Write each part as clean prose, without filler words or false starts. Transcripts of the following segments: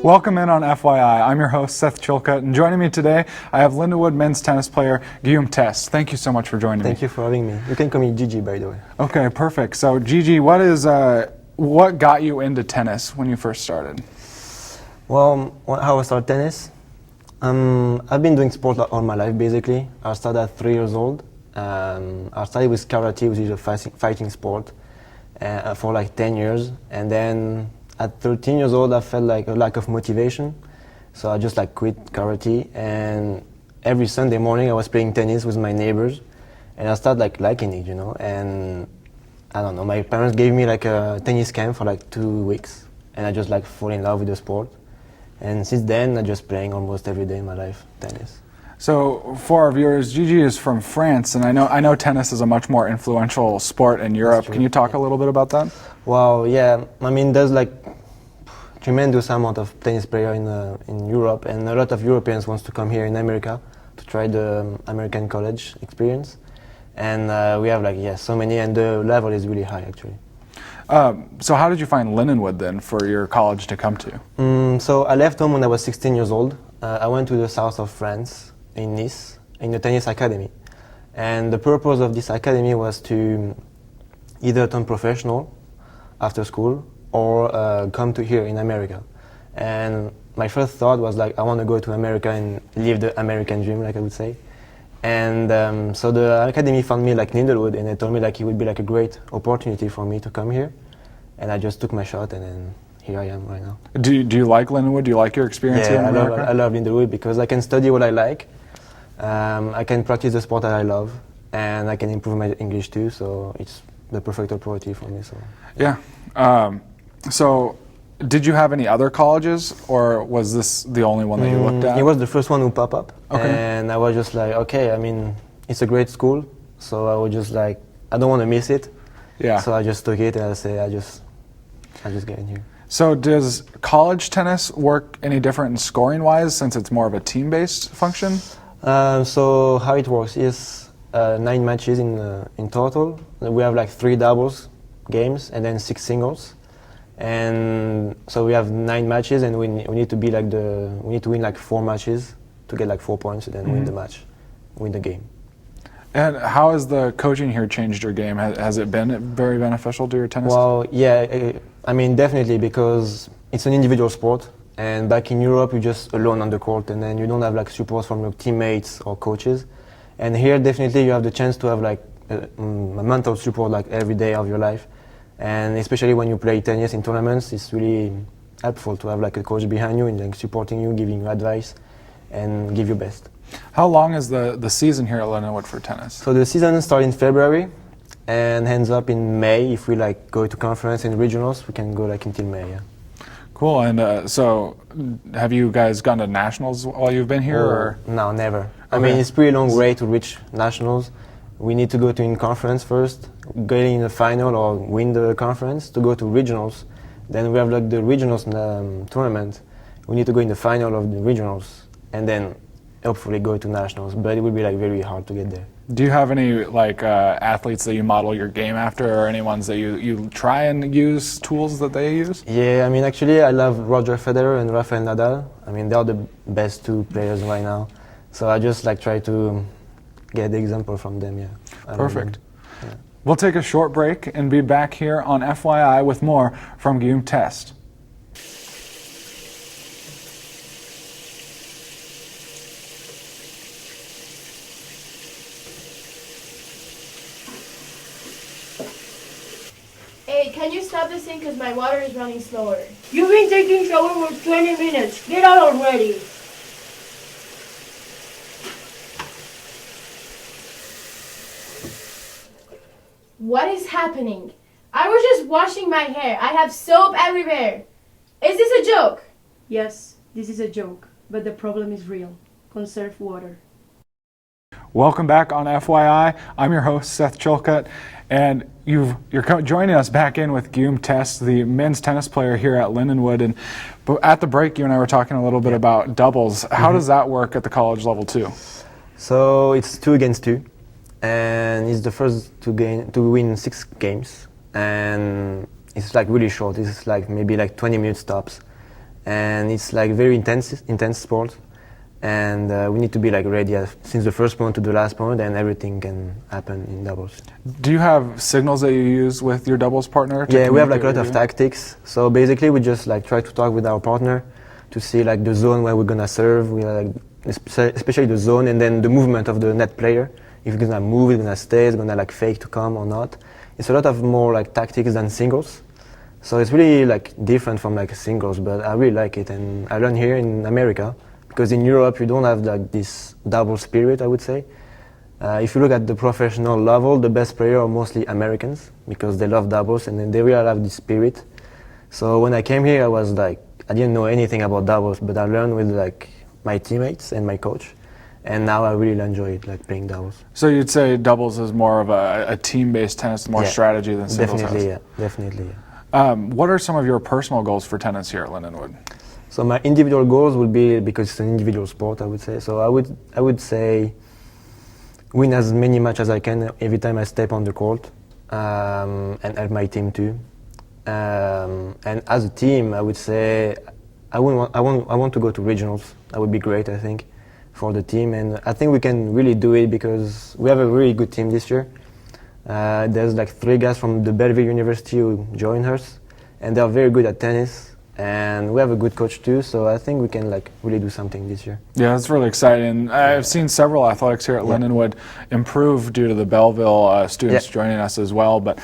Welcome in on FYI. I'm your host, Seth Chilcutt, and joining me today, I have Lindenwood men's tennis player Guillaume Test. Thank you so much for joining me. Thank you for having me. You can call me Gigi, by the way. Okay, perfect. So, Gigi, what got you into tennis when you first started? Well, how I started tennis? I've been doing sport all my life, basically. I started at 3 years old. I started with karate, which is a fighting sport, for like 10 years. And then at 13 years old, I felt like a lack of motivation. So I just quit karate. And every Sunday morning, I was playing tennis with my neighbors. And I started liking it, And I don't know, my parents gave me a tennis camp for 2 weeks. And I just fall in love with the sport. And since then, I'm just playing almost every day in my life, tennis. So, for our viewers, Gigi is from France, and I know tennis is a much more influential sport in Europe. Can you talk a little bit about that? Well, yeah. I mean, there's tremendous amount of tennis players in Europe, and a lot of Europeans wants to come here in America to try the American college experience. And we have so many, and the level is really high actually. So how did you find Lindenwood then for your college to come to? So I left home when I was 16 years old. I went to the south of France, in Nice, in the tennis academy. And the purpose of this academy was to either turn professional after school or come to here in America. And my first thought was I want to go to America and live the American dream, I would say. And so the academy found me Lindenwood, and they told me it would be a great opportunity for me to come here. And I just took my shot, and then here I am right now. Do you like Lindenwood? Do you like your experience here in America? I love Lindenwood because I can study what I like. I can practice the sport that I love, and I can improve my English too. So it's the perfect opportunity for me. So yeah. So did you have any other colleges, or was this the only one that you looked at? It was the first one who popped up. Okay. And I was just okay, I mean, it's a great school. So I was just I don't want to miss it. Yeah. So I just took it, and I just get in here. So does college tennis work any different in scoring-wise, since it's more of a team-based function? So how it works is 9 matches in total. We have 3 doubles games and then 6 singles. And so we have 9 matches, and we need to be we need to win 4 matches to get 4 points, and then win the match, win the game. And how has the coaching here changed your game? Has it been very beneficial to your tennis? Well, yeah, I mean, definitely, because it's an individual sport. And back in Europe, you're just alone on the court, and then you don't have support from your teammates or coaches. And here, definitely, you have the chance to have a mental support every day of your life. And especially when you play tennis in tournaments, it's really helpful to have a coach behind you and supporting you, giving you advice, and give your best. How long is the season here at Lindenwood for tennis? So the season starts in February and ends up in May. If we go to conference and regionals, we can go until May. Yeah. Cool. And so, have you guys gone to nationals while you've been here? Or? No, never. Okay. I mean, it's pretty long way to reach nationals. We need to go to in conference first, get in the final or win the conference to go to regionals. Then we have the regionals tournament. We need to go in the final of the regionals, and then hopefully go to nationals. But it will be very hard to get there. Do you have any athletes that you model your game after, or any ones that you try and use tools that they use? Yeah, I mean, actually, I love Roger Federer and Rafael Nadal. I mean, they are the best 2 players right now. So I just try to get the example from them. Yeah. Perfect. Yeah. We'll take a short break and be back here on FYI with more from Guillaume Test. Hey, can you stop this thing because my water is running slower? You've been taking shower for 20 minutes. Get out already. What is happening? I was just washing my hair. I have soap everywhere. Is this a joke? Yes, this is a joke, but the problem is real. Conserve water. Welcome back on FYI. I'm your host, Seth Chilcutt, and you're joining us back in with Guillaume Test, the men's tennis player here at Lindenwood. And at the break, you and I were talking a little bit about doubles. How does that work at the college level too? So it's 2 against 2, and it's the first to win 6 games, and it's really short. It's maybe 20-minute stops, and it's like very intense sport, and we need to be like ready since the first point to the last point, and everything can happen in doubles. Do you have signals that you use with your doubles partner? Yeah, we have like a lot communicate of with tactics. So basically, we just like try to talk with our partner to see like the zone where we're gonna serve. We like especially the zone, and then the movement of the net player. If he's gonna move, he's gonna stay, he's gonna like fake to come or not. It's a lot of more like tactics than singles. So it's really like different from like singles, but I really like it, and I learned here in America because in Europe you don't have like this double spirit, I would say. If you look at the professional level, the best players are mostly Americans because they love doubles and then they really have this spirit. So when I came here, I was like, I didn't know anything about doubles, but I learned with like my teammates and my coach, and now I really enjoy it, like playing doubles. So you'd say doubles is more of a team-based tennis, more Yeah, strategy than singles. Definitely, yeah. What are some of your personal goals for tennis here at Lindenwood? So my individual goals would be, because it's an individual sport, I would say. So I would say win as many matches as I can every time I step on the court, and help my team too. And as a team, I would say I want to go to regionals. That would be great, I think, for the team. And I think we can really do it because we have a really good team this year. There's like 3 guys from the Belleville University who joined us, and they're very good at tennis. And we have a good coach too, so I think we can like really do something this year. Yeah, that's really exciting. I've seen several athletics here at Lindenwood improve due to the Belleville students joining us as well. But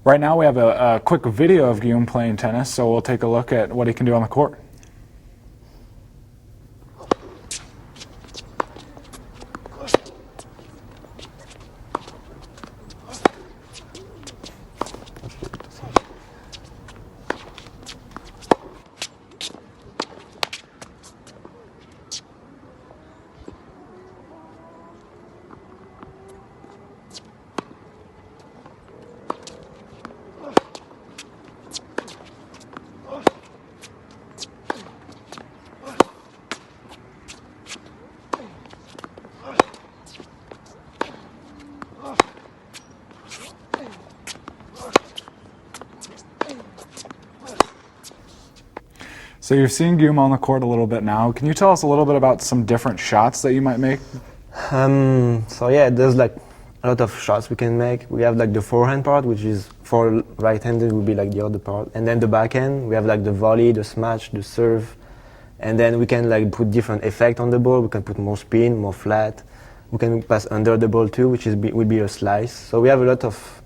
right now we have a quick video of Guillaume playing tennis, so we'll take a look at what he can do on the court. So you've seen Guillaume on the court a little bit now. Can you tell us a little bit about some different shots that you might make? So yeah, there's like a lot of shots we can make. We have like the forehand part, which is for right-handed would be like the other part. And then the backhand, we have like the volley, the smash, the serve. And then we can like put different effect on the ball. We can put more spin, more flat. We can pass under the ball too, which would be a slice. So we have a lot of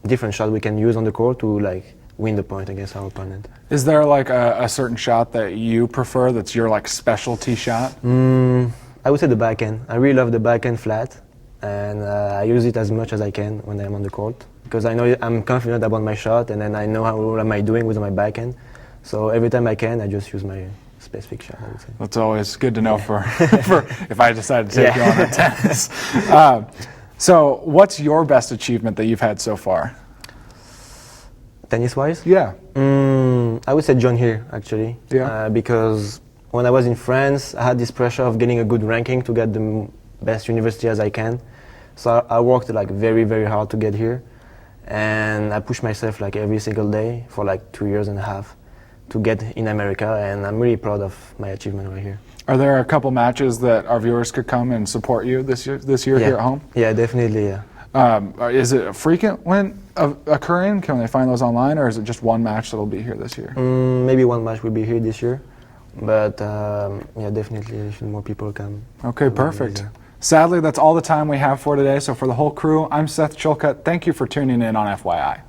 different shots we can use on the court to like win the point against our opponent. Is there like a certain shot that you prefer that's your like specialty shot? I would say the backhand. I really love the backhand flat, and I use it as much as I can when I'm on the court because I know I'm confident about my shot, and then I know what am I doing with my backhand. So every time I can, I just use my specific shot, I would say. That's always good to know for if I decide to take you on the tennis. So what's your best achievement that you've had so far? Tennis-wise? Yeah. I would say John here, actually. Yeah. Because when I was in France, I had this pressure of getting a good ranking to get the best university as I can. So I worked like very, very hard to get here. And I pushed myself like every single day for like 2.5 years to get in America. And I'm really proud of my achievement right here. Are there a couple matches that our viewers could come and support you this year here at home? Yeah, definitely, yeah. Is it frequent occurring? Can they find those online, or is it just one match that'll be here this year? Maybe one match will be here this year, but yeah, definitely more people come. Okay, perfect. Sadly, that's all the time we have for today. So for the whole crew, I'm Seth Chilcutt. Thank you for tuning in on FYI.